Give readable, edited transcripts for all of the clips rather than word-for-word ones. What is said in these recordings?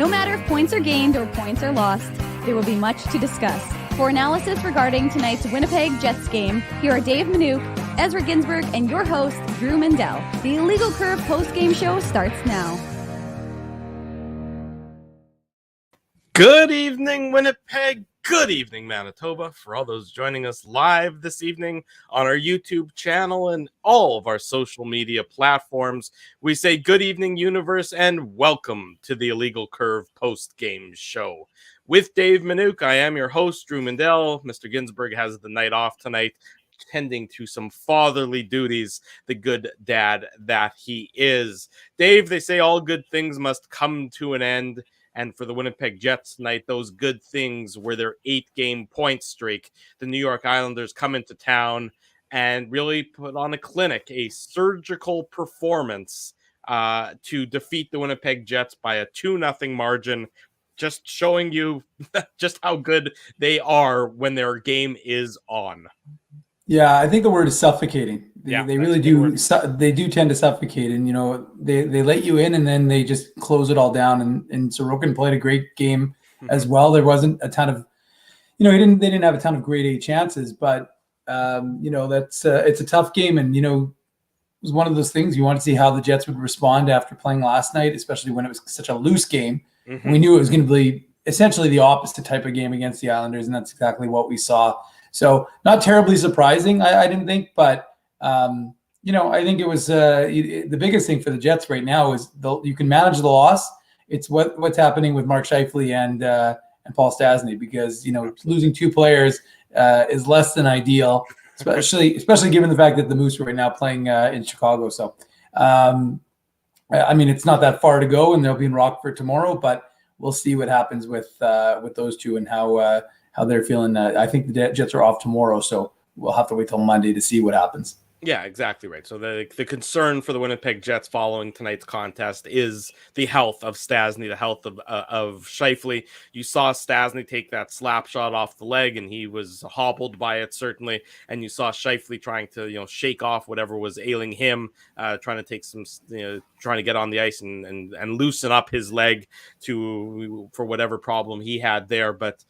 No matter if points are gained or points are lost, there will be much to discuss. For analysis regarding tonight's Winnipeg Jets game, here are Dave Minuk, Ezra Ginsburg, and your host, Drew Mandel. The Illegal Curve post-game show starts now. Good evening, Winnipeg. Good evening, Manitoba. For all those joining us live this evening on our YouTube channel and all of our social media platforms, we say good evening, universe, and welcome to the Illegal Curve post-game show. With Dave Minuk, I am your host, Drew Mandel. Mr. Ginsburg has the night off tonight, tending to some fatherly duties, the good dad that he is. Dave, they say all good things must come to an end. And for the Winnipeg Jets tonight, those good things were their 8-game point streak. The New York Islanders come into town and really put on a clinic, a surgical performance to defeat the Winnipeg Jets by a 2-0 margin, just showing you just how good they are when their game is on. Yeah, I think the word is suffocating. They really do. They do tend to suffocate, and they let you in, and then they just close it all down. And Sorokin played a great game as well. There wasn't a ton of, they didn't have a ton of grade A chances, but that's it's a tough game, and it was one of those things you want to see how the Jets would respond after playing last night, especially when it was such a loose game. We knew it was going to be essentially the opposite type of game against the Islanders, and that's exactly what we saw. So not terribly surprising, I didn't think, but I think it was the biggest thing for the Jets right now is you can manage the loss. It's what's happening with Mark Scheifele and Paul Stastny, because losing two players is less than ideal, especially given the fact that the Moose are right now playing in Chicago. So it's not that far to go, and they'll be in Rockford tomorrow, but we'll see what happens with those two and how they're feeling. I think the Jets are off tomorrow, so we'll have to wait till Monday to see what happens. Yeah, exactly right. So the concern for the Winnipeg Jets following tonight's contest is the health of Stastny, the health of Scheifele. You saw Stastny take that slap shot off the leg, and he was hobbled by it, certainly. And you saw Scheifele trying to shake off whatever was ailing him, trying to take some trying to get on the ice and loosen up his leg for whatever problem he had there. But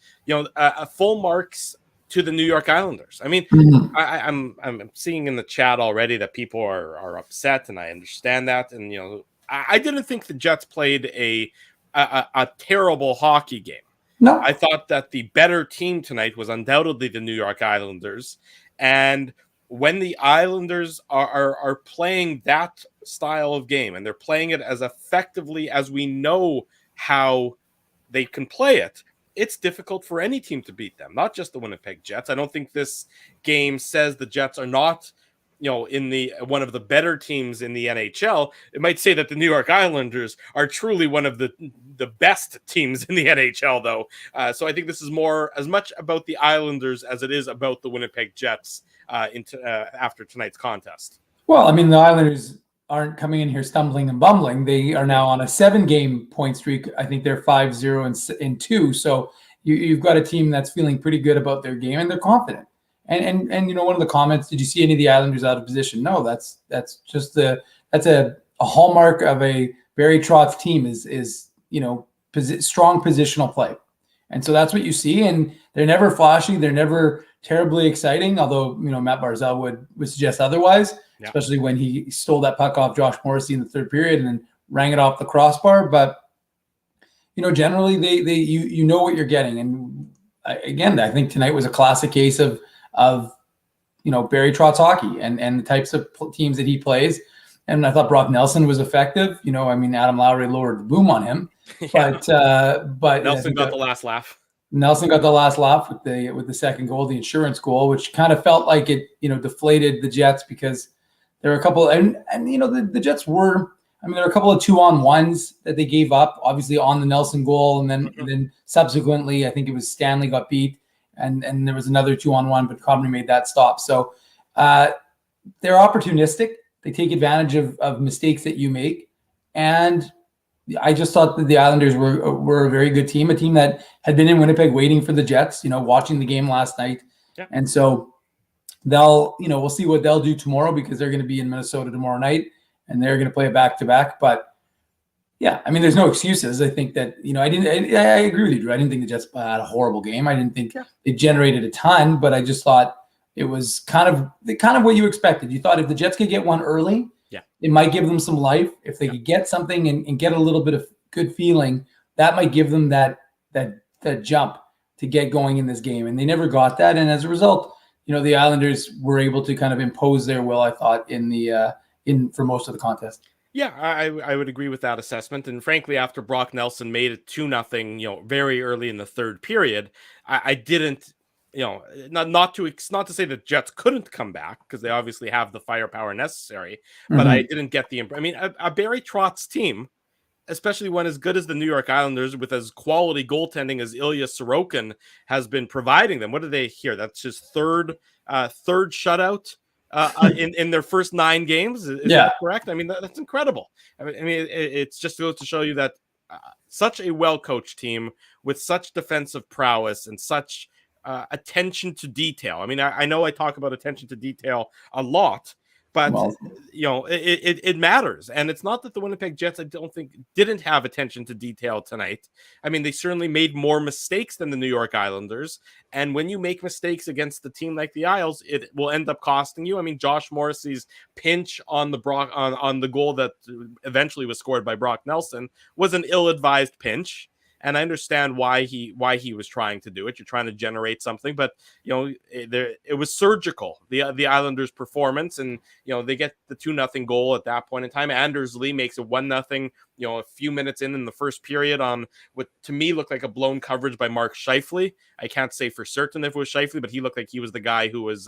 full marks to the New York Islanders. I mean, I'm seeing in the chat already that people are upset, and I understand that. And I didn't think the Jets played a terrible hockey game. No, I thought that the better team tonight was undoubtedly the New York Islanders. And when the Islanders are playing that style of game, and they're playing it as effectively as we know how they can play it, it's difficult for any team to beat them, not just the Winnipeg Jets. I don't think this game says the Jets are not, in the one of the better teams in the NHL. It might say that the New York Islanders are truly one of the best teams in the NHL, though. So I think this is more as much about the Islanders as it is about the Winnipeg Jets after tonight's contest. Well, the Islanders aren't coming in here stumbling and bumbling. They are now on a 7-game point streak. I think they're 5-0-2. So you've got a team that's feeling pretty good about their game, and they're confident. And one of the comments, did you see any of the Islanders out of position? No, that's just that's a hallmark of a Barry Trotz team is strong positional play. And so that's what you see. And they're never flashy. They're never terribly exciting, although Matt Barzal would suggest otherwise. Yeah. Especially when he stole that puck off Josh Morrissey in the third period and then rang it off the crossbar. But generally you know what you're getting. And again, I think tonight was a classic case of Barry Trotz hockey and the types of teams that he plays. And I thought Brock Nelson was effective. Adam Lowry lowered the boom on him, but Nelson got the last laugh. Nelson got the last laugh with the second goal, the insurance goal, which kind of felt like it deflated the Jets, because there were a couple, and the Jets were, there were a couple of 2-on-1s that they gave up, obviously on the Nelson goal, and then subsequently, I think it was Stanley got beat, and there was another 2-on-1, but Cobney made that stop. So they're opportunistic. They take advantage of mistakes that you make, and I just thought that the Islanders were a very good team, a team that had been in Winnipeg waiting for the Jets, watching the game last night, and so we'll see what they'll do tomorrow, because they're going to be in Minnesota tomorrow night, and they're going to play a back-to-back. But Yeah, I mean, there's no excuses. I think that, I agree with you, Drew. I didn't think the Jets had a horrible game. I didn't think they generated a ton, but I just thought it was kind of what you expected. You thought if the Jets could get one early, it might give them some life. If they could get something and get a little bit of good feeling, that might give them that jump to get going in this game. And they never got that. And as a result, the Islanders were able to kind of impose their will, I thought, for most of the contest. Yeah, I would agree with that assessment. And frankly, after Brock Nelson made it 2-0, very early in the third period, I didn't, not to say that Jets couldn't come back, because they obviously have the firepower necessary, but I didn't get a Barry Trotz team, especially when as good as the New York Islanders, with as quality goaltending as Ilya Sorokin has been providing them. What did they hear? That's his third shutout in their first 9 games. Is that correct? I mean, that's incredible. I mean, it's just goes to show you that such a well-coached team with such defensive prowess and such attention to detail. I mean, I know I talk about attention to detail a lot, but it matters. And it's not that the Winnipeg Jets, I don't think, didn't have attention to detail tonight. I mean, they certainly made more mistakes than the New York Islanders. And when you make mistakes against the team like the Isles, it will end up costing you. I mean, Josh Morrissey's pinch on the on the goal that eventually was scored by Brock Nelson was an ill-advised pinch. And I understand why he was trying to do it. You're trying to generate something, but it was surgical. The Islanders' performance, and they get the 2-0 goal at that point in time. Anders Lee makes it 1-0. A few minutes in the first period on what to me looked like a blown coverage by Mark Scheifele. I can't say for certain if it was Scheifele, but he looked like he was the guy who was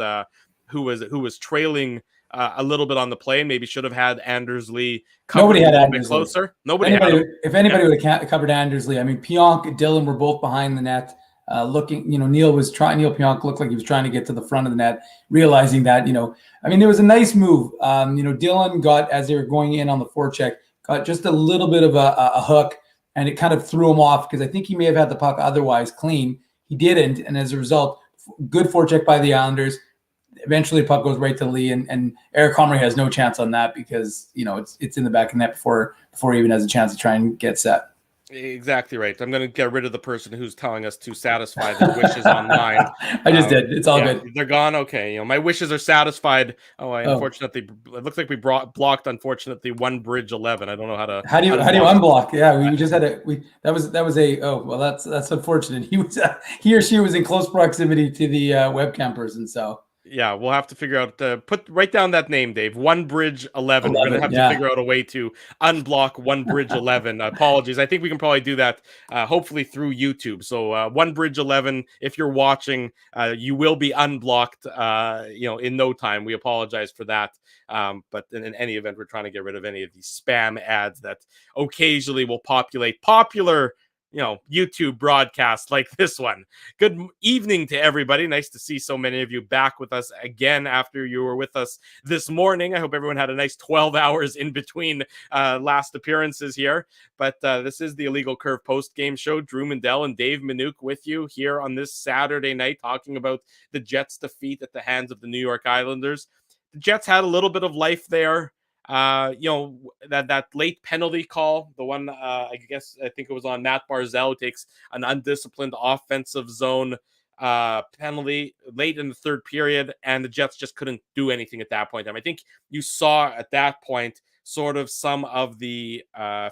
trailing a little bit on the play. Maybe should have had Anders Lee covered a little bit closer. If anybody would have covered Anders Lee, I mean, Pionk and Dylan were both behind the net, looking. Neil Pionk looked like he was trying to get to the front of the net, realizing that I mean, there was a nice move. Dylan got, as they were going in on the forecheck, got just a little bit of a hook, and it kind of threw him off, because I think he may have had the puck otherwise clean. He didn't, and as a result, good forecheck by the Islanders. Eventually, the puck goes right to Lee, and Eric Comrie has no chance on that, because it's in the back of the net before he even has a chance to try and get set. Exactly right. I'm going to get rid of the person who's telling us to satisfy their wishes online. I just did. It's all good. They're gone. Okay. My wishes are satisfied. Unfortunately, it looks like we blocked, unfortunately, One Bridge 11. I don't know how to. How do you unblock? Yeah, we just had that's unfortunate. He or she was in close proximity to the webcam person, so. Yeah, we'll have to figure out, write down that name, Dave. One Bridge 11. We're going to have to figure out a way to unblock One Bridge 11. Apologies. I think we can probably do that, hopefully through YouTube. So One Bridge 11, if you're watching, you will be unblocked, in no time. We apologize for that. But in any event, we're trying to get rid of any of these spam ads that occasionally will populate popular YouTube broadcasts like this one. Good evening to everybody. Nice to see so many of you back with us again after you were with us this morning. I hope everyone had a nice 12 hours in between last appearances here. But this is the Illegal Curve post-game show. Drew Mandel and Dave Manouk with you here on this Saturday night, talking about the Jets' defeat at the hands of the New York Islanders. The Jets had a little bit of life there. That late penalty call, the one I think it was on Matt Barzal, takes an undisciplined offensive zone penalty late in the third period, and the Jets just couldn't do anything at that point. I think you saw at that point sort of some of the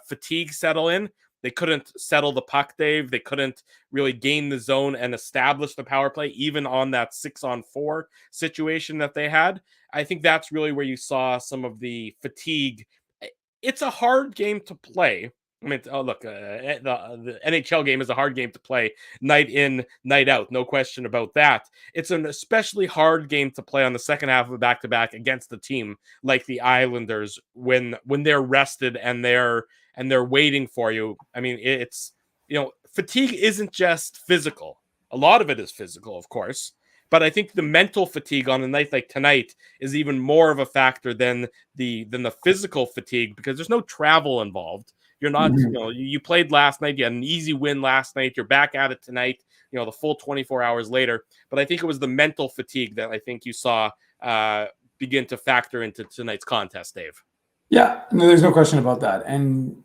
fatigue settle in. They couldn't settle the puck, Dave. They couldn't really gain the zone and establish the power play, even on that 6-on-4 situation that they had. I think that's really where you saw some of the fatigue. It's a hard game to play. I mean, the NHL game is a hard game to play night in, night out. No question about that. It's an especially hard game to play on the second half of a back-to-back against a team like the Islanders when they're rested and they're waiting for you. I mean, it's, fatigue isn't just physical. A lot of it is physical, of course. But I think the mental fatigue on a night like tonight is even more of a factor than the physical fatigue, because there's no travel involved. You're not, you played last night. You had an easy win last night. You're back at it tonight, the full 24 hours later. But I think it was the mental fatigue that I think you saw begin to factor into tonight's contest, Dave. Yeah, no, there's no question about that. And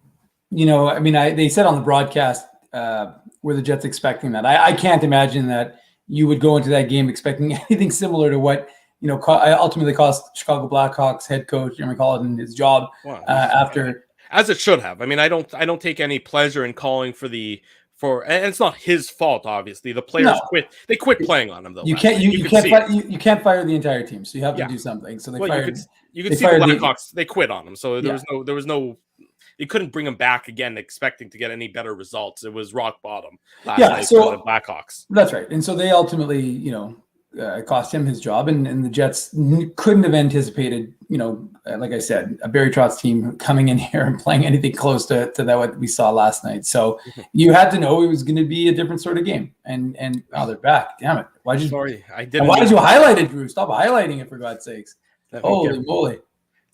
I mean, they said on the broadcast, were the Jets expecting that? I can't imagine that you would go into that game expecting anything similar to what, ultimately cost Chicago Blackhawks head coach Jeremy Colliton his job after. As it should have. I mean, I don't take any pleasure in calling and it's not his fault, obviously. The players quit. They quit playing on him, though. You can't fire the entire team, so you have to do something. So they fired. You could see the Blackhawks. They quit on him, so there was no. You couldn't bring him back again, expecting to get any better results. It was rock bottom last night for the Blackhawks. That's right, and so they ultimately, cost him his job, and the Jets couldn't have anticipated, like I said, a Barry Trotz team coming in here and playing anything close to that what we saw last night. So you had to know it was going to be a different sort of game. And they're back. Damn it! Why did you highlight it, Drew? Stop highlighting it, for God's sakes! Holy moly!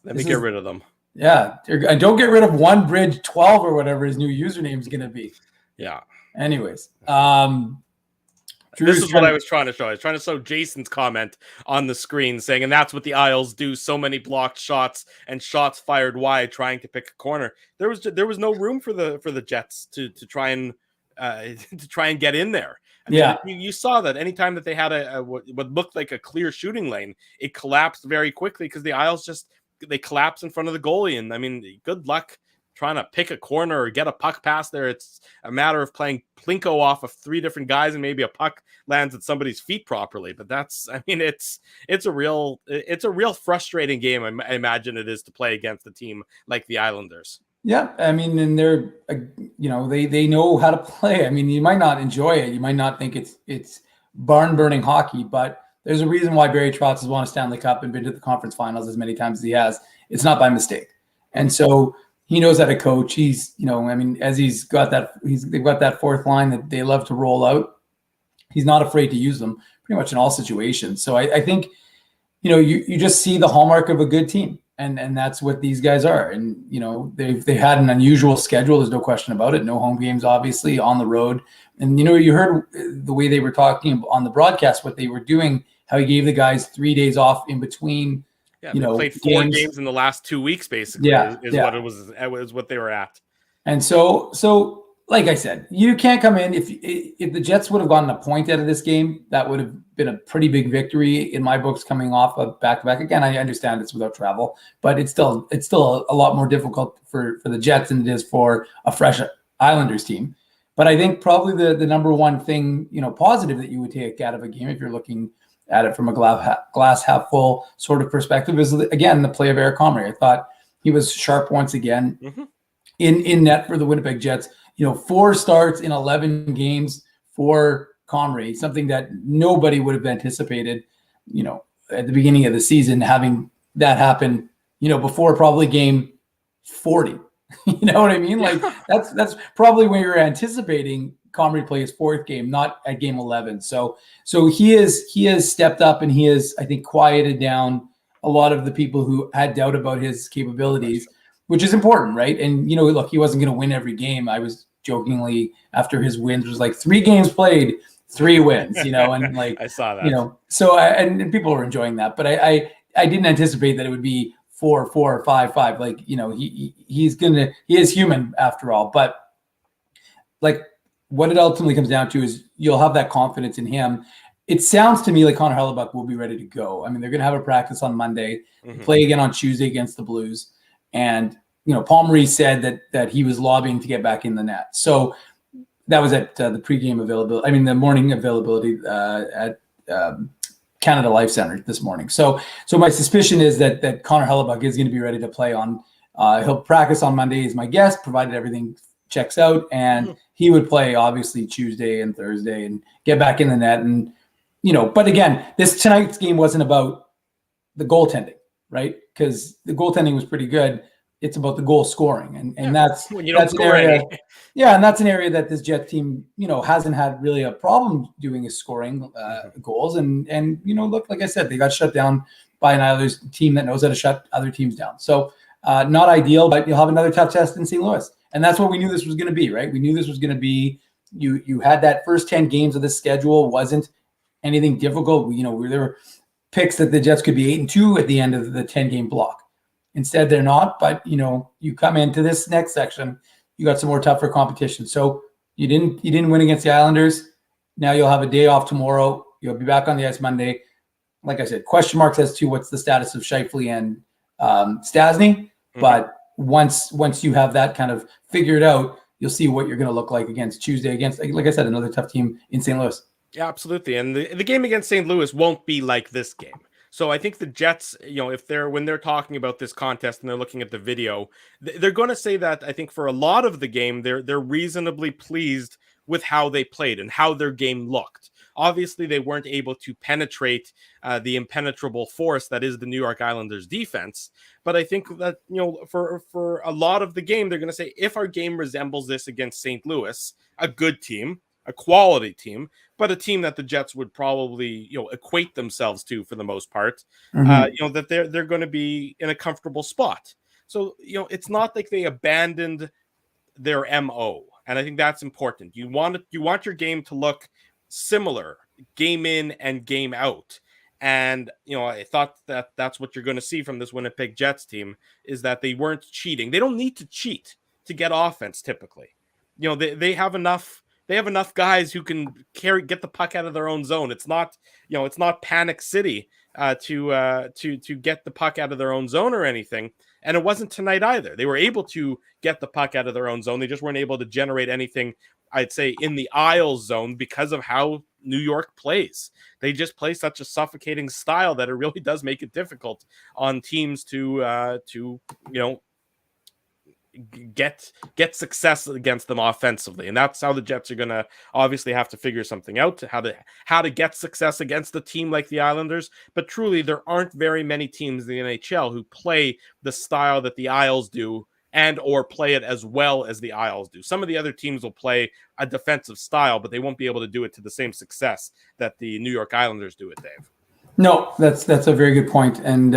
Let me get rid of them. Yeah, and don't get rid of One Bridge 12 or whatever his new username is going to be. Yeah. Anyways, this is what I was trying to show. I was trying to show Jason's comment on the screen saying, and that's what the Isles do. So many blocked shots and shots fired wide, trying to pick a corner. There was no room for the Jets to try and get in there. I mean, you saw that anytime that they had what looked like a clear shooting lane, it collapsed very quickly because the Isles they collapse in front of the goalie. And I mean, good luck trying to pick a corner or get a puck pass there. It's a matter of playing plinko off of 3 different guys and maybe a puck lands at somebody's feet properly. But it's a real frustrating game. I imagine it is to play against a team like the Islanders. Yeah. I mean, and they're, they know how to play. I mean, you might not enjoy it. You might not think it's barn burning hockey, but there's a reason why Barry Trotz has won a Stanley Cup and been to the conference finals as many times as he has. It's not by mistake. And so he knows how to coach. He's, as they've got that fourth line that they love to roll out. He's not afraid to use them pretty much in all situations. So I think, you just see the hallmark of a good team, and that's what these guys are. And, they had an unusual schedule. There's no question about it. No home games, obviously, on the road. And, you heard the way they were talking on the broadcast, what they were doing, how he gave the guys 3 days off in between. Yeah, they played 4 games in the last 2 weeks, basically. What it was. It was what they were at. And so, like I said, you can't come in if the Jets would have gotten a point out of this game. That would have been a pretty big victory in my books, coming off of back-to-back. Again, I understand it's without travel, but it's still a lot more difficult for the Jets than it is for a fresh Islanders team. But I think probably the number one thing, positive that you would take out of a game, if you're looking at it from a glass half full sort of perspective, is, again, the play of Eric Comrie. I thought he was sharp once again in net for the Winnipeg Jets. 4 starts in 11 games for Comrie, something that nobody would have anticipated, at the beginning of the season, having that happen, before probably game 40. You know what I mean? Like that's probably when you're anticipating Comrie play his 4th game, not at game 11. So he has stepped up, and he has, I think, quieted down a lot of the people who had doubt about his capabilities, which is important, right? And, look, he wasn't going to win every game. I was jokingly, after his wins, was like 3 games played, 3 wins, and like, I saw that, so and people were enjoying that, but I didn't anticipate that it would be 4-4 or 5-5. Like, he is human after all. But like, what it ultimately comes down to is you'll have that confidence in him. It sounds to me like Connor Hellebuck will be ready to go. I mean, they're going to have a practice on Monday, play again on Tuesday against the Blues. And, Paul Maurice said that he was lobbying to get back in the net. So that was at the pregame availability. I mean, the morning availability at Canada Life Center this morning. So my suspicion is that Connor Hellebuck is going to be ready to play on. He'll practice on Monday, is my guess, provided everything checks out, and he would play obviously Tuesday and Thursday and get back in the net. And but again, tonight's game wasn't about the goaltending, right? Because the goaltending was pretty good. It's about the goal scoring, and that's an area. Yeah, and that's an area that this Jet team, hasn't had really a problem doing, is scoring goals. And look, like I said, they got shut down by an Islanders team that knows how to shut other teams down. So not ideal, but you'll have another tough test in St. Louis. And that's what we knew this was going to be, right? We knew this was going to be, you had that first 10 games of the schedule, wasn't anything difficult. There were picks that the Jets could be 8-2 at the end of the 10-game block. Instead, they're not. But, you come into this next section, you got some more tougher competition. So you didn't win against the Islanders. Now you'll have a day off tomorrow. You'll be back on the ice Monday. Like I said, question marks as to what's the status of Scheifele and Stastny. But once you have that kind of figured out, you'll see what you're going to look like against Tuesday against, like I said, another tough team in St. Louis. Yeah, absolutely. And the game against St. Louis won't be like this game. So I think the Jets, when they're talking about this contest and they're looking at the video, they're going to say that I think for a lot of the game, they're reasonably pleased with how they played and how their game looked. Obviously, they weren't able to penetrate the impenetrable force that is the New York Islanders defense. But I think that, for a lot of the game, they're going to say, if our game resembles this against St. Louis, a good team, a quality team, but a team that the Jets would probably, equate themselves to for the most part, that they're going to be in a comfortable spot. So, it's not like they abandoned their MO. And I think that's important. You want your game to look similar, game in and game out. And, I thought that that's what you're going to see from this Winnipeg Jets team, is that they weren't cheating. They don't need to cheat to get offense typically. They have enough. They have enough guys who can get the puck out of their own zone. It's not Panic City to get the puck out of their own zone or anything. And it wasn't tonight either. They were able to get the puck out of their own zone. They just weren't able to generate anything, I'd say, in the Isles zone because of how New York plays. They just play such a suffocating style that it really does make it difficult on teams to get success against them offensively. And that's how the Jets are going to obviously have to figure something out, how to get success against a team like the Islanders. But truly, there aren't very many teams in the NHL who play the style that the Isles do and or play it as well as the Isles do. Some of the other teams will play a defensive style, but they won't be able to do it to the same success that the New York Islanders do it, Dave. No, that's a very good point. And,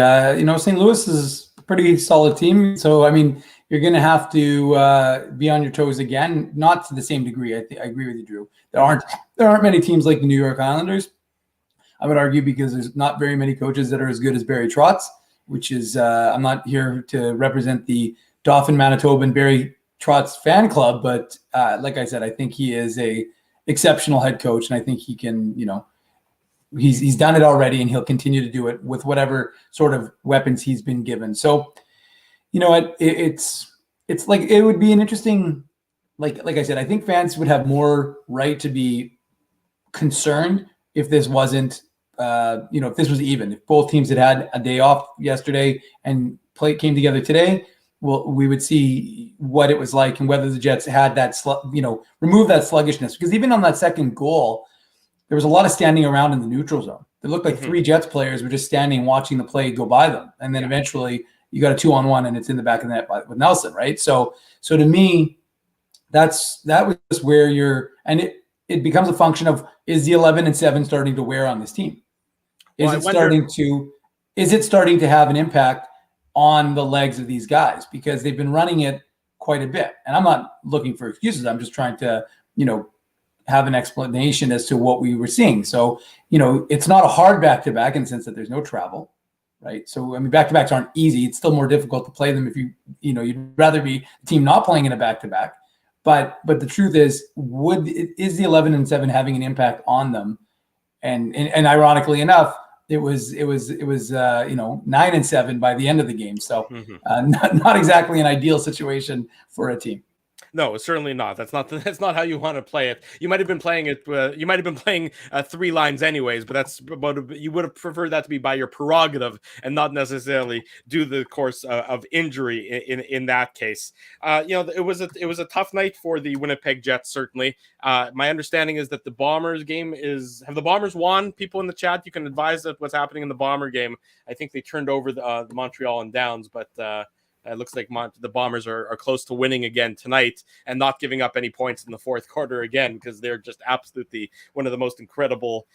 St. Louis is a pretty solid team. So, I mean, you're going to have to be on your toes again, not to the same degree. I agree with you, Drew. There aren't many teams like the New York Islanders. I would argue because there's not very many coaches that are as good as Barry Trotz, which is I'm not here to represent the Dauphin, Manitoba, and Barry Trotz fan club, but like I said, I think he is a exceptional head coach, and I think he can, he's done it already, and he'll continue to do it with whatever sort of weapons he's been given. So, it's like it would be an interesting, like I said, I think fans would have more right to be concerned if this wasn't, if this was even, if both teams had a day off yesterday and came together today. Well, we would see what it was like and whether the Jets had that, remove that sluggishness. Because even on that second goal, there was a lot of standing around in the neutral zone. It looked like three Jets players were just standing, watching the play go by them, and then eventually you got a 2-on-1 and it's in the back of the net with Nelson, right? So to me, that was where it becomes a function of, is the 11 and 7 starting to wear on this team? Is it starting to have an impact on the legs of these guys? Because they've been running it quite a bit. And I'm not looking for excuses. I'm just trying to, have an explanation as to what we were seeing. So, it's not a hard back-to-back in the sense that there's no travel, right? So, I mean, back-to-backs aren't easy. It's still more difficult to play them if you'd rather be a team not playing in a back-to-back. But the truth is the 11 and 7 having an impact on them? And ironically enough, it was 9 and 7 by the end of the game. So not exactly an ideal situation for a team. No, it's certainly not. That's not how you want to play it. You might have been playing it. You might have been playing 3 lines anyways, but you would have preferred that to be by your prerogative and not necessarily due to the course of injury in that case. It was a tough night for the Winnipeg Jets. Certainly, my understanding is that the Bombers game have the Bombers won? People in the chat, you can advise what's happening in the Bomber game. I think they turned over the Montreal and Downs, but. It looks like the Bombers are close to winning again tonight and not giving up any points in the fourth quarter again, because they're just absolutely one of the most incredible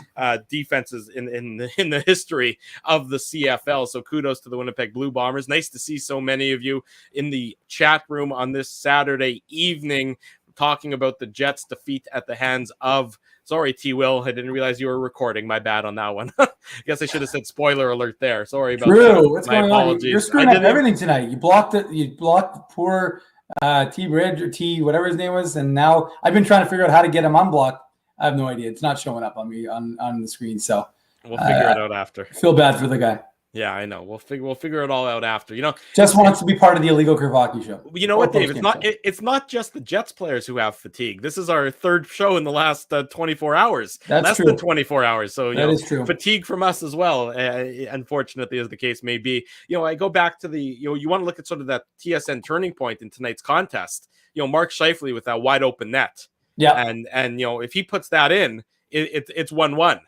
defenses in the history of the CFL. So kudos to the Winnipeg Blue Bombers. Nice to see so many of you in the chat room on this Saturday evening talking about the Jets' defeat at the hands of. Sorry, T-Will. I didn't realize you were recording. My bad on that one. I guess I should have said spoiler alert there. Sorry about that. What's going on? You're screwing up everything tonight. You blocked it. You blocked poor T Bridge or T whatever his name was, and now I've been trying to figure out how to get him unblocked. I have no idea. It's not showing up on me on the screen. So we'll figure it out after. Feel bad for the guy. Yeah, I know. We'll figure it all out after. Just wants to be part of the Illegal Curve Hockey Show. You know what, Dave? It's not just the Jets players who have fatigue. This is our third show in the last 24 hours. That's less true. than 24 hours. So that is true. Fatigue from us as well. Unfortunately, as the case may be. I go back to the you want to look at sort of that TSN turning point in tonight's contest. Mark Scheifele with that wide open net. Yeah, and if he puts that in, it's 1-1.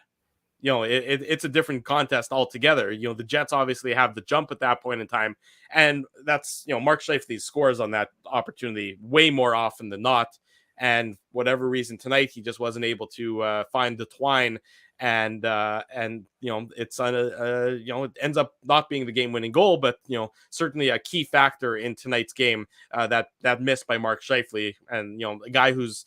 It's a different contest altogether. The Jets obviously have the jump at that point in time. And that's, Mark Scheifele scores on that opportunity way more often than not. And whatever reason tonight, he just wasn't able to find the twine. And it's it ends up not being the game-winning goal, but certainly a key factor in tonight's game. That miss by Mark Scheifele, and a guy who's,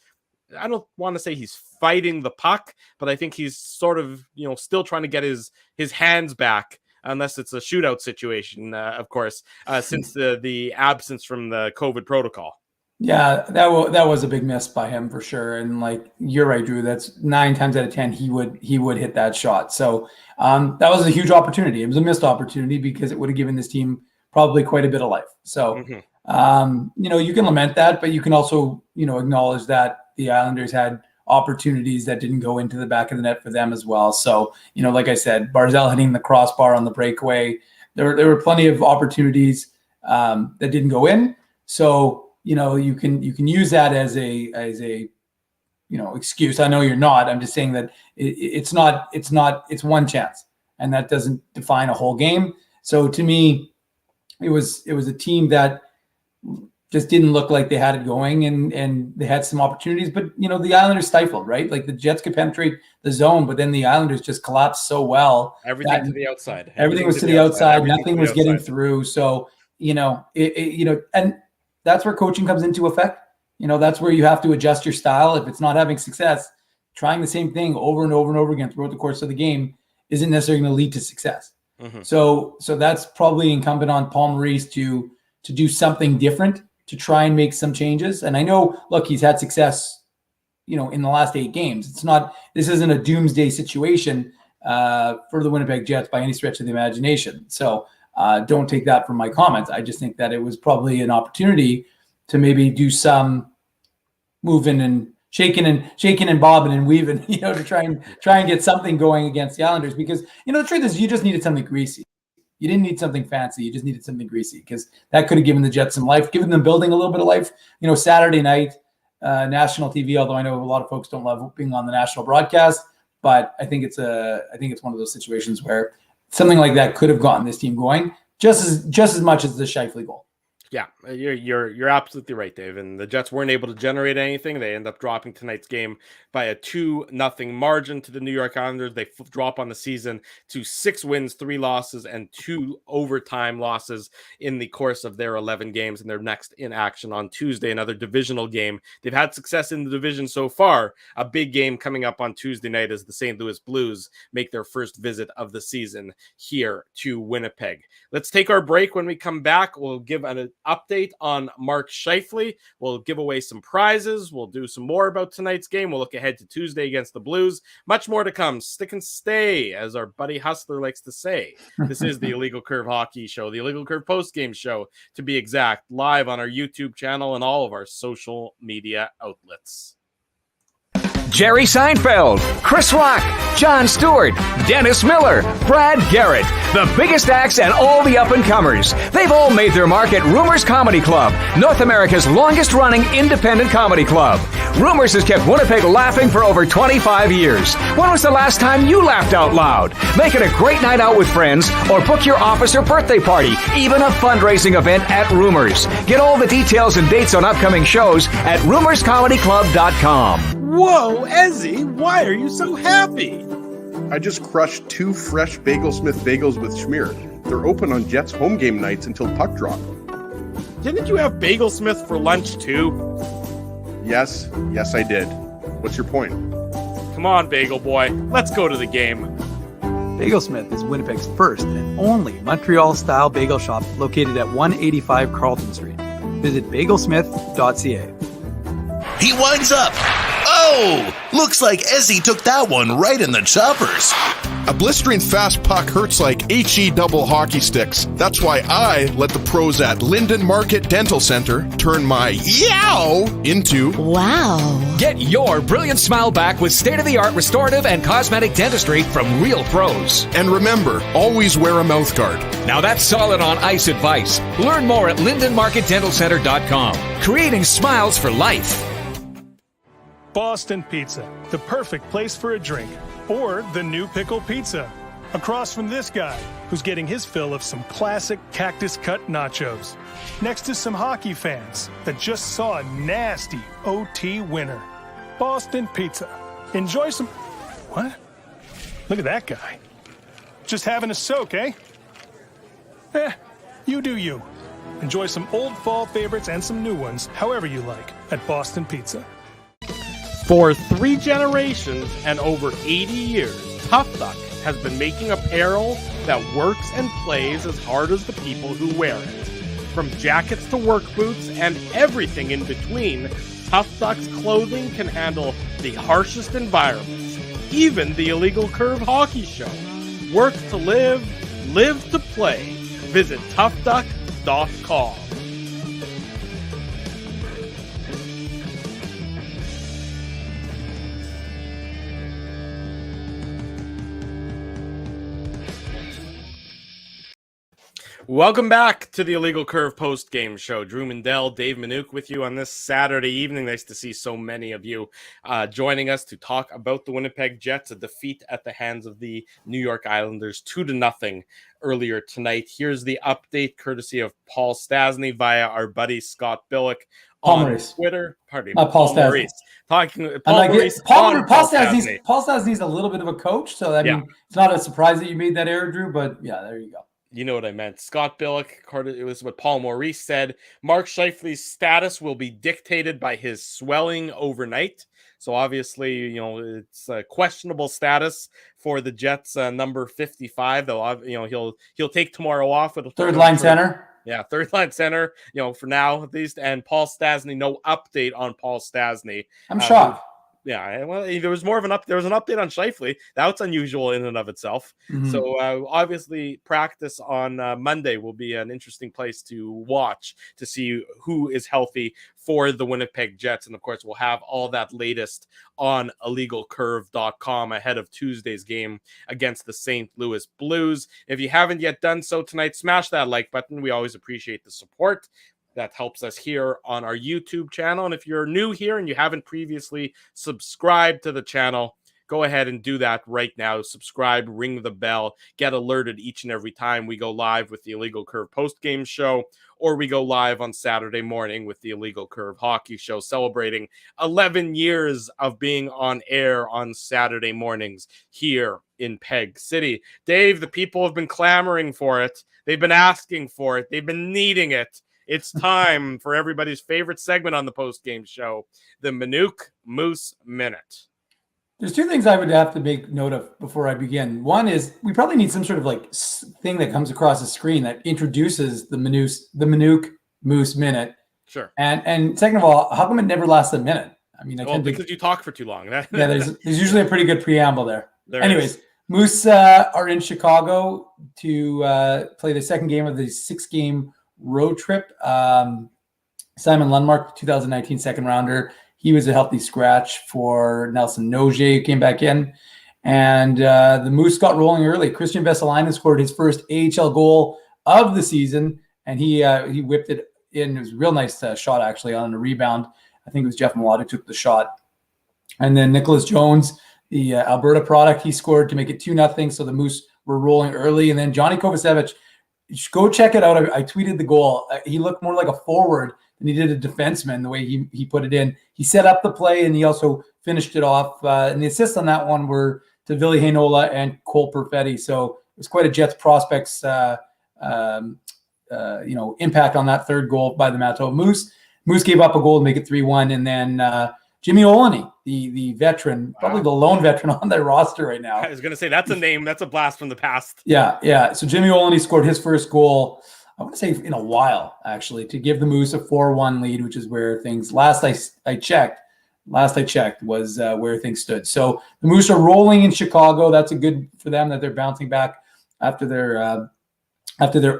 I don't want to say he's fighting the puck, but I think he's sort of, still trying to get his hands back, unless it's a shootout situation, of course, since the absence from the COVID protocol. Yeah, that was a big miss by him for sure. And like, you're right, Drew, that's 9 times out of 10, he would hit that shot. So that was a huge opportunity. It was a missed opportunity because it would have given this team probably quite a bit of life. So, you can lament that, but you can also, acknowledge that the Islanders had opportunities that didn't go into the back of the net for them as well. So, like I said, Barzal hitting the crossbar on the breakaway, there were plenty of opportunities that didn't go in. So, you can use that as a excuse. I know you're not. I'm just saying that it's one chance, and that doesn't define a whole game. So to me, it was a team that just didn't look like they had it going, and they had some opportunities, but the Islanders stifled, right? Like the Jets could penetrate the zone, but then the Islanders just collapsed so well. Everything to the outside. Everything was to the outside. Nothing was getting through. So, and that's where coaching comes into effect. That's where you have to adjust your style. If it's not having success, trying the same thing over and over and over again throughout the course of the game isn't necessarily going to lead to success. Mm-hmm. So that's probably incumbent on Paul Maurice to do something different, to try and make some changes. And I know, look, he's had success, in the last 8 games. This isn't a doomsday situation for the Winnipeg Jets by any stretch of the imagination. So don't take that from my comments. I just think that it was probably an opportunity to maybe do some moving and shaking and bobbing and weaving, to try and get something going against the Islanders, because, the truth is you just needed something greasy. You didn't need something fancy. You just needed something greasy, because that could have given the Jets some life, given them building a little bit of life. Saturday night, national TV, although I know a lot of folks don't love being on the national broadcast, but I think it's one of those situations where something like that could have gotten this team going just as much as the Scheifele goal. Yeah, you're absolutely right, Dave. And the Jets weren't able to generate anything. They end up dropping tonight's game by a 2-0 margin to the New York Islanders. They drop on the season to 6 wins, 3 losses, and 2 overtime losses in the course of their 11 games. And they're next in action on Tuesday, another divisional game. They've had success in the division so far. A big game coming up on Tuesday night as the St. Louis Blues make their first visit of the season here to Winnipeg. Let's take our break. When we come back, we'll give an update on Mark Scheifele. We'll give away some prizes. We'll do some more about tonight's game. We'll look ahead to Tuesday against the Blues. Much more to come. Stick and stay, as our buddy Hustler likes to say. This is the Illegal Curve Hockey Show, the Illegal Curve post-game show, to be exact, live on our YouTube channel and all of our social media outlets. Jerry Seinfeld, Chris Rock, Jon Stewart, Dennis Miller, Brad Garrett, the biggest acts and all the up-and-comers. They've all made their mark at Rumors Comedy Club, North America's longest-running independent comedy club. Rumors has kept Winnipeg laughing for over 25 years. When was the last time you laughed out loud? Make it a great night out with friends, or book your office or birthday party, even a fundraising event at Rumors. Get all the details and dates on upcoming shows at rumorscomedyclub.com. Whoa, Ezzy, why are you so happy? I just crushed 2 fresh Bagel Smith bagels with schmear. They're open on Jets home game nights until puck drop. Didn't you have Bagel Smith for lunch too? Yes, I did. What's your point? Come on, Bagel Boy, let's go to the game. Bagel Smith is Winnipeg's first and only Montreal-style bagel shop located at 185 Carlton Street. Visit bagelsmith.ca. He winds up. Oh! Looks like Ezzy took that one right in the choppers. A blistering fast puck hurts like HE double hockey sticks. That's why I let the pros at Linden Market Dental Center turn my yow into wow. Get your brilliant smile back with state-of-the-art restorative and cosmetic dentistry from real pros. And remember, always wear a mouth guard. Now that's solid on ice advice. Learn more at lindenmarketdentalcenter.com. Creating smiles for life. Boston Pizza, the perfect place for a drink. Or the new pickle pizza. Across from this guy, who's getting his fill of some classic cactus cut nachos. Next to some hockey fans that just saw a nasty OT winner. Boston Pizza. Enjoy some... What? Look at that guy. Just having a soak, eh? You do you. Enjoy some old fall favorites and some new ones, however you like, at Boston Pizza. For 3 generations and over 80 years, Tough Duck has been making apparel that works and plays as hard as the people who wear it. From jackets to work boots and everything in between, Tough Duck's clothing can handle the harshest environments, even the illegal curve hockey show. Work to live, live to play. Visit toughduck.com. Welcome back to the Illegal Curve post-game show. Drew Mandel, Dave Minuk with you on this Saturday evening. Nice to see so many of you joining us to talk about the Winnipeg Jets, a defeat at the hands of the New York Islanders 2-0 earlier tonight. Here's the update courtesy of Paul Stastny via our buddy Scott Billick on Twitter. Pardon me, Paul Stastny. Paul Stastny. Paul Stastny's a little bit of a coach, so I mean, it's not a surprise that you made that error, Drew, but yeah, there you go. You know what I meant. Scott Billick, it was what Paul Maurice said. Mark Scheifele's status will be dictated by his swelling overnight. So obviously, it's a questionable status for the Jets, number 55. Though, he'll take tomorrow off. Third line center. Yeah, third line center. For now at least. And Paul Stastny, no update on Paul Stastny. I'm shocked. Yeah, well, there was more of an there was an update on Scheifele. That's unusual in and of itself. Mm-hmm. So obviously, practice on Monday will be an interesting place to watch to see who is healthy for the Winnipeg Jets. And of course, we'll have all that latest on illegalcurve.com ahead of Tuesday's game against the St. Louis Blues. If you haven't yet done so tonight, smash that like button. We always appreciate the support. That helps us here on our YouTube channel. And if you're new here and you haven't previously subscribed to the channel, go ahead and do that right now. Subscribe, ring the bell, get alerted each and every time we go live with the Illegal Curve post-game show, or we go live on Saturday morning with the Illegal Curve hockey show, celebrating 11 years of being on air on Saturday mornings here in Peg City. Dave, the people have been clamoring for it. They've been asking for it. They've been needing it. It's time for everybody's favorite segment on the post-game show, the Minuk Moose Minute. There's 2 things I would have to make note of before I begin. One is we probably need some sort of thing that comes across the screen that introduces the Minuk Moose Minute. Sure. And second of all, how come it never lasts a minute? I mean, because you talk for too long. Yeah, there's usually a pretty good preamble there. Anyways, Moose are in Chicago to play the second game of the 6-game road trip. Simon Lundmark, 2019 second rounder. He was a healthy scratch for Nelson Nogier, who came back in. And the Moose got rolling early. Christian Vesalainen scored his first AHL goal of the season, and he whipped it in. It was a real nice shot, actually, on a rebound. I think it was Jeff Malott who took the shot. And then Nicholas Jones, the Alberta product, he scored to make it 2-0. So the Moose were rolling early. And then Johnny Kovacevic, go check it out. I tweeted the goal. He looked more like a forward than he did a defenseman, the way he put it in. He set up the play, and he also finished it off. And the assists on that one were to Ville Heinola and Cole Perfetti. So it was quite a Jets prospects impact on that third goal by the Manitoba Moose. Moose gave up a goal to make it 3-1. And then Jimmy Olney, the veteran, probably the lone veteran on their roster right now. I was going to say, that's a name. That's a blast from the past. Yeah. So Jimmy Olney scored his first goal I want to say in a while, actually, to give the Moose a 4-1 lead, which is where things last I checked was where things stood. So the Moose are rolling in Chicago. That's a good for them that they're bouncing back after their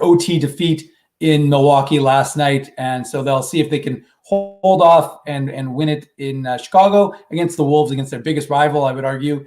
OT defeat in Milwaukee last night. And so they'll see if they can hold off and win it in Chicago against the Wolves, against their biggest rival, I would argue.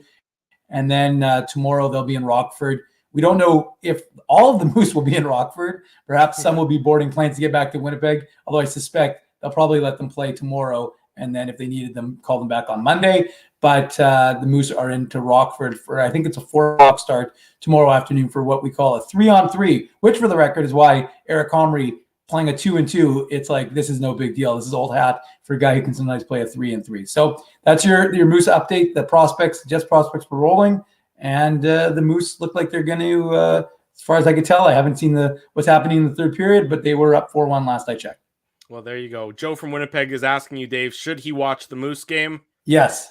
And then tomorrow they'll be in Rockford. We don't know if all of the Moose will be in Rockford. Perhaps some will be boarding planes to get back to Winnipeg, although I suspect they'll probably let them play tomorrow. And then if they needed them, call them back on Monday. But the Moose are into Rockford for, I think it's a 4:00 start tomorrow afternoon for what we call a 3-on-3, which for the record is why Eric Comrie playing a 2-2. It's like, this is no big deal. This is old hat for a guy who can sometimes play a 3-3. So that's your Moose update. The prospects, Jets prospects were rolling, and the Moose look like they're going to, as far as I could tell, I haven't seen what's happening in the third period, but they were up 4-1 last I checked. Well, there you go. Joe from Winnipeg is asking you, Dave, should he watch the Moose game? Yes.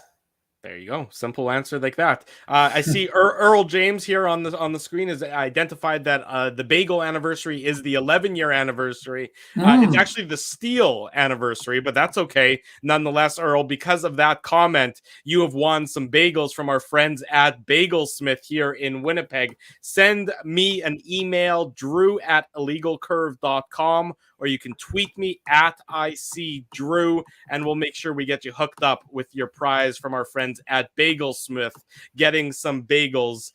There you go. Simple answer like that. I see Earl James here on the screen has identified that the bagel anniversary is the 11-year anniversary. It's actually the steel anniversary, but that's okay. Nonetheless, Earl, because of that comment, you have won some bagels from our friends at Bagelsmith here in Winnipeg. Send me an email, drew@illegalcurve.com, or you can tweet me at ICDrew, and we'll make sure we get you hooked up with your prize from our friends at Bagelsmith, getting some bagels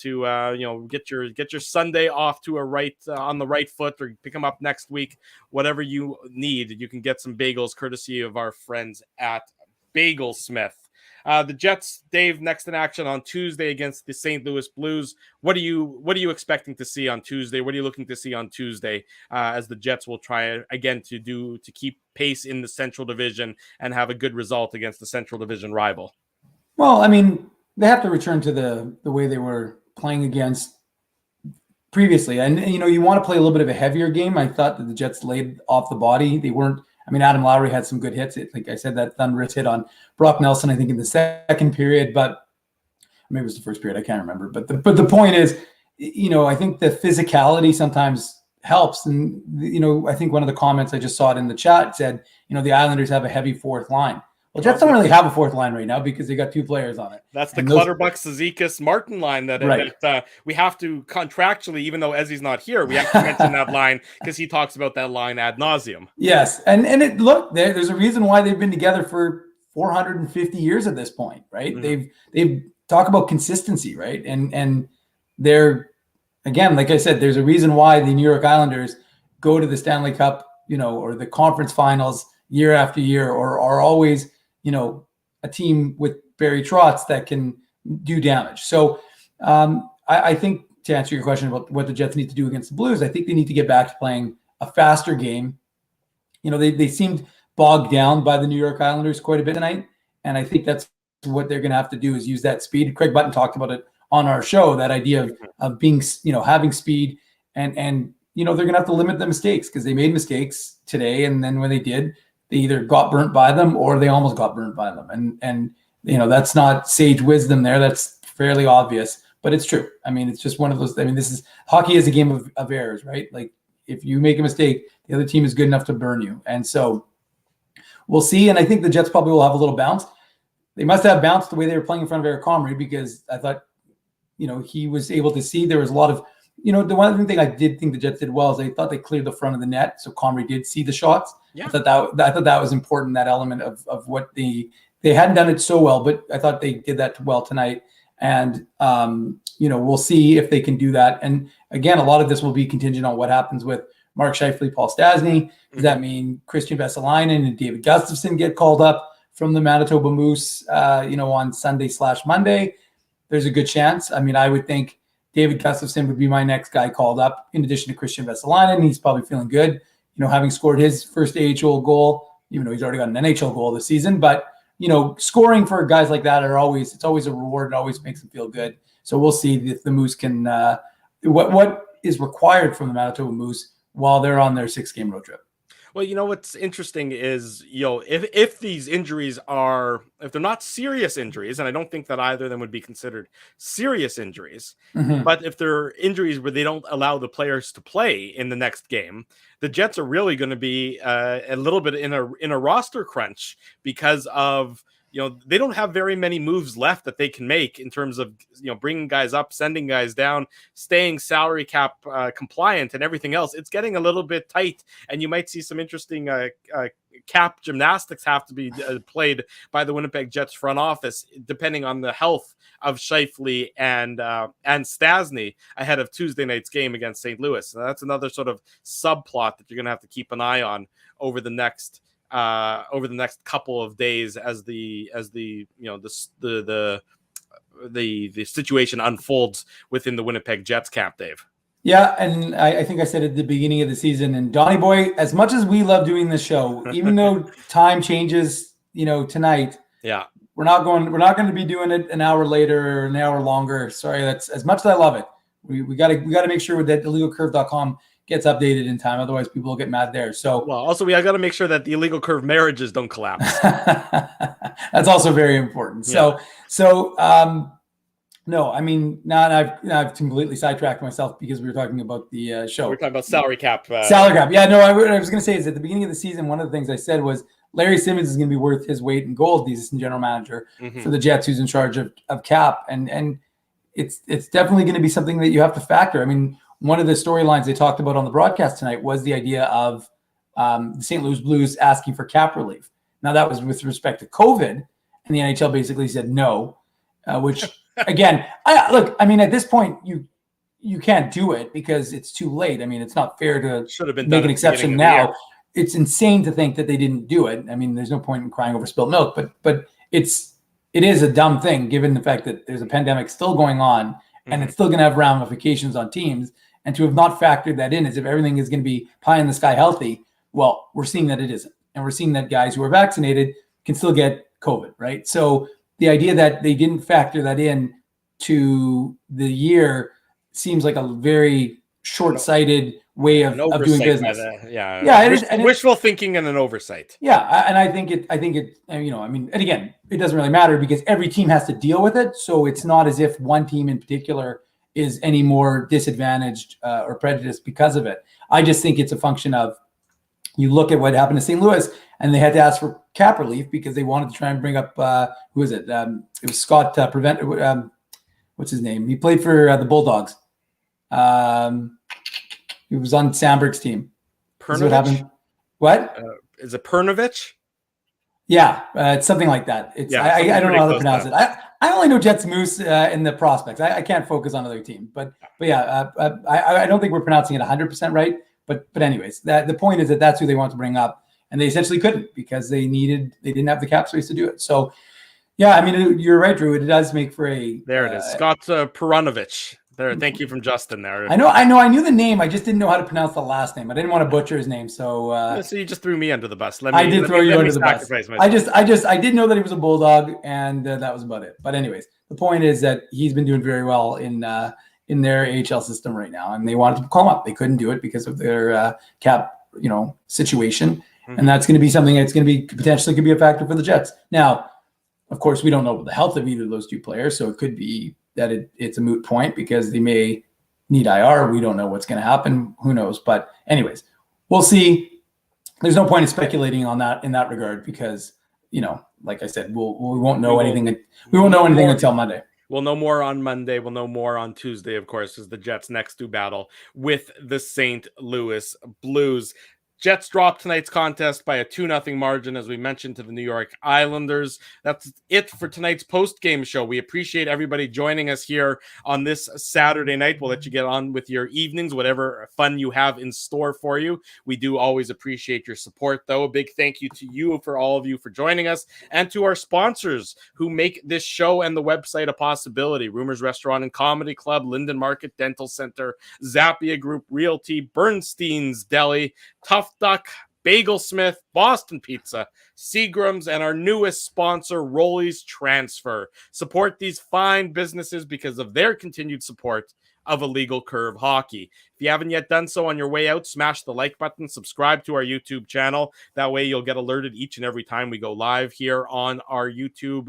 to get your Sunday off to on the right foot, or pick them up next week. Whatever you need, you can get some bagels courtesy of our friends at Bagelsmith. The Jets, Dave, next in action on Tuesday against the St. Louis Blues. What are you expecting to see on Tuesday? What are you looking to see on Tuesday as the Jets will try again to keep pace in the Central Division and have a good result against the Central Division rival? Well, I mean, they have to return to the way they were playing against previously. And, you want to play a little bit of a heavier game. I thought that the Jets laid off the body. They weren't. I mean, Adam Lowry had some good hits. Like I said, that thunderous hit on Brock Nelson, I think, in the second period, but maybe it was the first period. I can't remember. But the point is, I think the physicality sometimes helps. And, I think one of the comments, I just saw it in the chat, said, the Islanders have a heavy fourth line. Well, Jets don't really have a fourth line right now because they got two players on it. That's the Clutterbuck, Cizikas, Martin line that we have to contractually, even though Ezzy's not here, we have to mention that line because he talks about that line ad nauseum. Yes, and there's a reason why they've been together for 450 years at this point, right? Mm-hmm. They've talked about consistency, right? And they're, again, like I said, there's a reason why the New York Islanders go to the Stanley Cup, or the conference finals year after year, or are always a team with Barry Trotz that can do damage. So I think, to answer your question about what the Jets need to do against the Blues, I think they need to get back to playing a faster game. They seemed bogged down by the New York Islanders quite a bit tonight. And I think that's what they're going to have to do, is use that speed. Craig Button talked about it on our show, that idea of being, having speed and they're going to have to limit the mistakes, because they made mistakes today. And then when they did, they either got burnt by them or they almost got burnt by them. And that's not sage wisdom there. That's fairly obvious, but it's true. I mean, it's just one of those. I mean, hockey is a game of errors, right? Like, if you make a mistake, the other team is good enough to burn you. And so we'll see. And I think the Jets probably will have a little bounce. They must have bounced the way they were playing in front of Eric Comrie, because I thought, he was able to see there was a lot of, the one thing I did think the Jets did well is I thought they cleared the front of the net. So Comrie did see the shots. Yeah. I thought that was important, that element of what they hadn't done it so well, but I thought they did that well tonight. And, we'll see if they can do that. And again, a lot of this will be contingent on what happens with Mark Scheifele, Paul Stastny. Does that mean Christian Vesalainen and David Gustafsson get called up from the Manitoba Moose, on Sunday/Monday? There's a good chance. I mean, I would think David Gustafsson would be my next guy called up, in addition to Christian Vesalainen. He's probably feeling good, having scored his first AHL goal, even though he's already got an NHL goal this season. But, scoring for guys like that it's always a reward. It always makes them feel good. So we'll see if the Moose can, what is required from the Manitoba Moose while they're on their 6-game road trip. Well, what's interesting is, if these injuries if they're not serious injuries, and I don't think that either of them would be considered serious injuries, but if they're injuries where they don't allow the players to play in the next game, the Jets are really going to be a little bit in a roster crunch because of, they don't have very many moves left that they can make in terms of, bringing guys up, sending guys down, staying salary cap compliant and everything else. It's getting a little bit tight, and you might see some interesting cap gymnastics have to be played by the Winnipeg Jets front office, depending on the health of Scheifele and Stasny ahead of Tuesday night's game against St. Louis. And that's another sort of subplot that you're going to have to keep an eye on over the next couple of days as the situation unfolds within the Winnipeg Jets camp, Dave. Yeah, and I think I said at the beginning of the season, and Donnie Boy, as much as we love doing this show, even though time changes, tonight, yeah, we're not going to be doing it an hour later or an hour longer. Sorry, that's as much as I love it. We got to make sure that illegalcurve.com gets updated in time. Otherwise, people will get mad there. So, well, also I got to make sure that the Illegal Curve marriages don't collapse. That's also very important. Yeah. No, I mean, now I've completely sidetracked myself because we were talking about the show. We're talking about salary cap. Salary cap. Yeah, no, I was going to say is at the beginning of the season, one of the things I said was Larry Simmons is going to be worth his weight in gold, the assistant general manager for the Jets, who's in charge of cap. And it's definitely going to be something that you have to factor. I mean, one of the storylines they talked about on the broadcast tonight was the idea of the St. Louis Blues asking for cap relief. Now, that was with respect to COVID, and the NHL basically said no, which, again, at this point, you can't do it because it's too late. I mean, it's not fair to make an exception now. It's insane to think that they didn't do it. I mean, there's no point in crying over spilled milk, but it is a dumb thing given the fact that there's a pandemic still going on and it's still going to have ramifications on teams. And to have not factored that in as if everything is going to be pie in the sky healthy, well, we're seeing that it isn't. And we're seeing that guys who are vaccinated can still get COVID, right? So the idea that they didn't factor that in to the year seems like a very short-sighted way of doing business. Wishful thinking and an oversight. Yeah, and I think it. And again, it doesn't really matter because every team has to deal with it. So it's not as if one team in particular is any more disadvantaged or prejudiced because of it. I just think it's a function of you look at what happened to St. Louis, and they had to ask for cap relief because they wanted to try and bring up who is it? It was Scott what's his name? He played for the Bulldogs. He was on Sandberg's team. Pernovich? What? Is it Pernovich? Yeah, it's something like that. I don't know how to pronounce it. I only know Jets Moose in the prospects. I can't focus on other teams. But yeah, I don't think we're pronouncing it 100% right. But anyways, the point is that that's who they want to bring up, and they essentially couldn't because they didn't have the cap space to do it. So yeah, I mean, you're right, Drew. It does make for a there it is, Scott Perunovich. There, thank you from Justin. There, I know. I knew the name. I just didn't know how to pronounce the last name. I didn't want to butcher his name. So you just threw me under the bus. I did throw you under the bus. I did know that he was a Bulldog, and that was about it. But anyways, the point is that he's been doing very well in their AHL system right now, and they wanted to call him up. They couldn't do it because of their cap, situation, and that's going to be something that's going to be potentially could be a factor for the Jets. Now, of course, we don't know the health of either of those two players, so it could be that it's a moot point because they may need IR. We don't know what's going to happen. Who knows? But anyways, we'll see. There's no point in speculating on that in that regard because, like I said, we won't know anything. We won't know anything until Monday. We'll know more on Monday. We'll know more on Tuesday, of course, as the Jets next do battle with the St. Louis Blues. Jets dropped tonight's contest by a 2-0 margin, as we mentioned, to the New York Islanders. That's it for tonight's post-game show. We appreciate everybody joining us here on this Saturday night. We'll let you get on with your evenings, whatever fun you have in store for you. We do always appreciate your support, though. A big thank you to you, for all of you, for joining us, and to our sponsors who make this show and the website a possibility. Rumors Restaurant and Comedy Club, Linden Market Dental Center, Zappia Group Realty, Bernstein's Deli, Tough Duck, Bagelsmith, Boston Pizza, Seagram's, and our newest sponsor, Rolly's Transfer. Support these fine businesses because of their continued support of Illegal Curve Hockey. If you haven't yet done so, on your way out, smash the like button, subscribe to our YouTube channel. That way you'll get alerted each and every time we go live here on our YouTube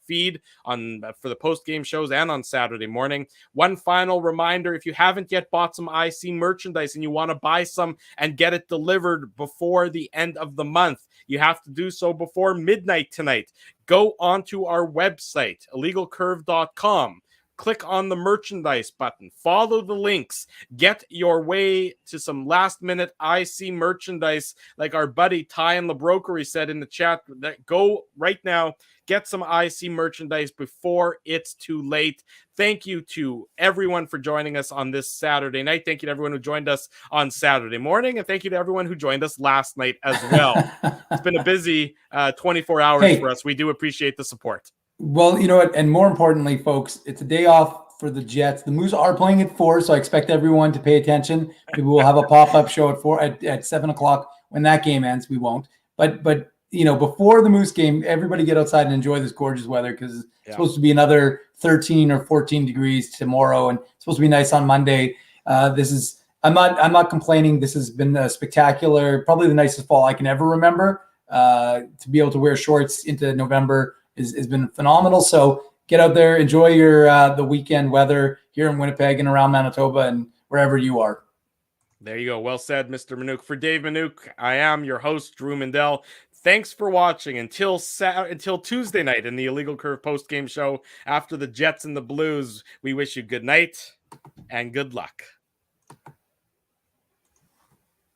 feed for the post-game shows and on Saturday morning. One final reminder, if you haven't yet bought some IC merchandise and you want to buy some and get it delivered before the end of the month, you have to do so before midnight tonight. Go onto our website, illegalcurve.com. Click on the merchandise button. Follow the links. Get your way to some last-minute IC merchandise, like our buddy Ty and LeBrokery said in the chat. Go right now. Get some IC merchandise before it's too late. Thank you to everyone for joining us on this Saturday night. Thank you to everyone who joined us on Saturday morning. And thank you to everyone who joined us last night as well. It's been a busy 24 hours for us. We do appreciate the support. Well, you know what? And more importantly, folks, it's a day off for the Jets. The Moose are playing at 4, so I expect everyone to pay attention. Maybe we'll have a pop-up show at 7 o'clock when that game ends. We won't. But you know, before the Moose game, everybody get outside and enjoy this gorgeous weather, because it's supposed to be another 13 or 14 degrees tomorrow, and it's supposed to be nice on Monday. I'm not complaining. This has been a spectacular, probably the nicest fall I can ever remember. To be able to wear shorts into November has been phenomenal. So get out there, enjoy your the weekend weather here in Winnipeg and around Manitoba and wherever you are. There you go. Well said, Mr. Manouk. For Dave Manouk, I am your host, Drew Mandel. Thanks for watching. Until Tuesday night in the Illegal Curve post-game show after the Jets and the Blues, we wish you good night and good luck.